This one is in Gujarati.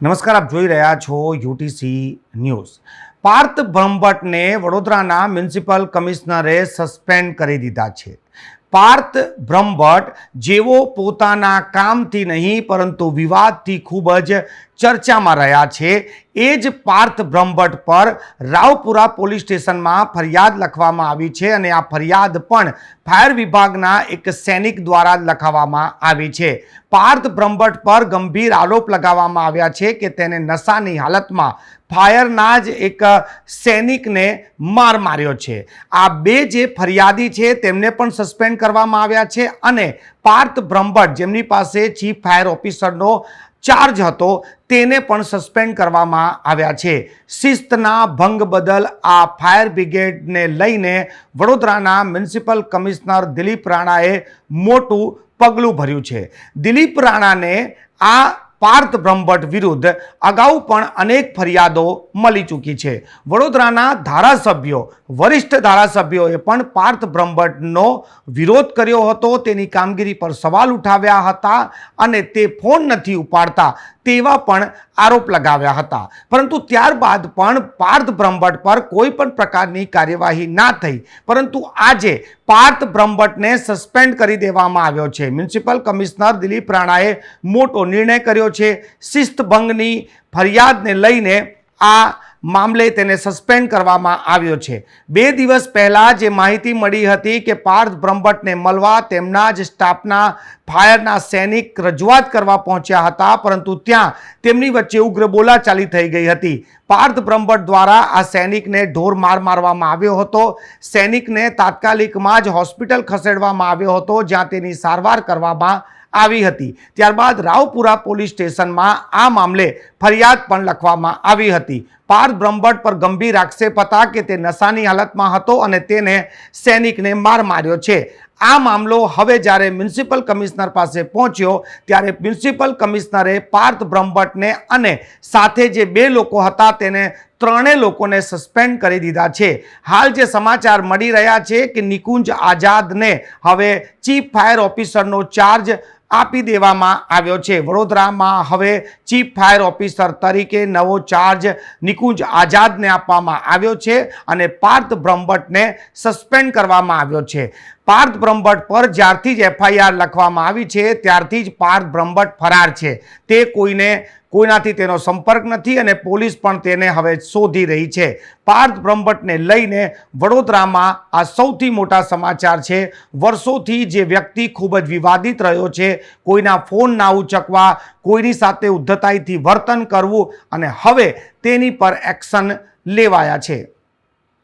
નમસ્કાર, આપ જોઈ રહ્યા છો યુટીસી ન્યૂઝ। પાર્થ બ્રહ્મભટ્ટને વડોદરાના મ્યુનિસિપલ કમિશનરે સસ્પેન્ડ કરી દીધા છે। પાર્થ બ્રહ્મભટ્ટ જેઓ પોતાના કામથી નહીં પરંતુ વિવાદથી ખૂબ જ ચર્ચામાં રહ્યા છે, એ જ પાર્થ બ્રહ્મભટ્ટ પર રાવપુરા પોલીસ સ્ટેશનમાં ફરિયાદ લખવામાં આવી છે અને આ ફરિયાદ પણ ફાયર વિભાગના એક સૈનિક દ્વારા લખાવવામાં આવી છે। પાર્થ બ્રહ્મભટ્ટ પર ગંભીર આરોપ લગાવવામાં આવ્યા છે કે તેને નશાની હાલતમાં ફાયરના જ એક સૈનિકને માર માર્યો છે। આ બે જે ફરિયાદી છે તેમને પણ સસ્પેન્ડ કરવામાં આવ્યા છે અને પાર્થ બ્રહ્મભટ્ટ જેમની પાસે ચીફ ફાયર ઓફિસરનો ચાર્જ હતો તેને પણ સસ્પેન્ડ કરવામાં આવ્યા છે। શિસ્તના ભંગ બદલ આ ફાયર બ્રિગેડને લઈને વડોદરાના મ્યુનિસિપલ કમિશનર દિલીપ રાણાએ મોટું પગલું ભર્યું છે। દિલીપ રાણાને આ પાર્થ બ્રહ્મભટ્ટ વિરુદ્ધ અગાઉ પણ અનેક ફરિયાદો મળી ચૂકી છે। વડોદરાના ધારાસભ્યો, વરિષ્ઠ ધારાસભ્યોએ પણ પાર્થ બ્રહ્મભટ્ટનો વિરોધ કર્યો હતો, તેની કામગીરી પર સવાલ ઉઠાવ્યા હતા અને તે ફોન નથી ઉપાડતા તેવા પણ આરોપ લગાવ્યા હતા। પરંતુ ત્યારબાદ પણ પાર્થ બ્રહ્મભટ્ટ પર કોઈ પણ પ્રકારની કાર્યવાહી ના થઈ, પરંતુ આજે પાર્થ બ્રહ્મભટ્ટને સસ્પેન્ડ કરી દેવામાં આવ્યો છે। મ્યુનિસિપલ કમિશનર દિલીપ રાણાએ મોટો નિર્ણય કર્યો છે। શિસ્તભંગની ફરિયાદને લઈને આ મામલે તેને સસ્પેન્ડ કરવામાં આવ્યો છે। 2 દિવસ પહેલાં જે માહિતી મળી હતી કે પાર્થ બ્રહ્મભટ્ટને મળવા તેમના જ સ્ટાફના ફાયરના સૈનિક રજૂઆત કરવા પહોંચ્યા હતા, પરંતુ ત્યાં તેમની વચ્ચે ઉગ્ર બોલાચાલી થઈ ગઈ હતી। પાર્થ બ્રહ્મભટ્ટ દ્વારા આ સૈનિકને ઢોર માર મારવામાં આવ્યો હતો। સૈનિકને તાત્કાલિકમાં જ હોસ્પિટલ ખસેડવામાં આવ્યો હતો, જ્યાં તેની સારવાર કરવામાં આવી હતી। ત્યારબાદ રાવપુરા પોલીસ સ્ટેશનમાં આ મામલે ફરિયાદ પણ લખવામાં આવી હતી। પાર્થ બ્રહ્મભટ્ટ પર ગંભીર આક્ષેપ હતા કે તે નશાની હાલતમાં હતો અને તેને સૈનિકને માર માર્યો છે। આ મામલો હવે જ્યારે મ્યુનિસિપલ કમિશનર પાસે પહોંચ્યો ત્યારે મ્યુનિસિપલ કમિશનરે પાર્થ બ્રહ્મભટ્ટને અને સાથે જે 2 લોકો હતા તેને 3 લોકોને સસ્પેન્ડ કરી દીધા છે। હાલ જે સમાચાર મળી રહ્યા છે કે નિકુંજ આઝાદને હવે ચીફ ફાયર ઓફિસરનો ચાર્જ આપી દેવામાં આવ્યો છે। વડોદરામાં હવે ચીફ ફાયર ઓફિસર તરીકે નવો ચાર્જ નિકુંજ આઝાદને આપવામાં આવ્યો છે અને પાર્થ બ્રહ્મભટ્ટને સસ્પેન્ડ કરવામાં આવ્યો છે। પાર્થ બ્રહ્મભટ્ટ પર જ્યારથી જ એફઆઈઆર લખવામાં આવી છે ત્યારથી જ પાર્થ બ્રહ્મભટ્ટ ફરાર છે। તે કોઈનાથી તેનો સંપર્ક નથી અને પોલીસ પણ તેને હવે શોધી રહી છે। પાર્થ બ્રહ્મભટ્ટને લઈને વડોદરામાં આ સૌથી મોટા સમાચાર છે। વર્ષોથી જે વ્યક્તિ ખૂબ જ વિવાદિત રહ્યો છે, કોઈના ફોન ના ઉચકવા, કોઈની સાથે ઉદ્ધતાઈથી વર્તન કરવું, અને હવે તેની પર એક્શન લેવાયા છે।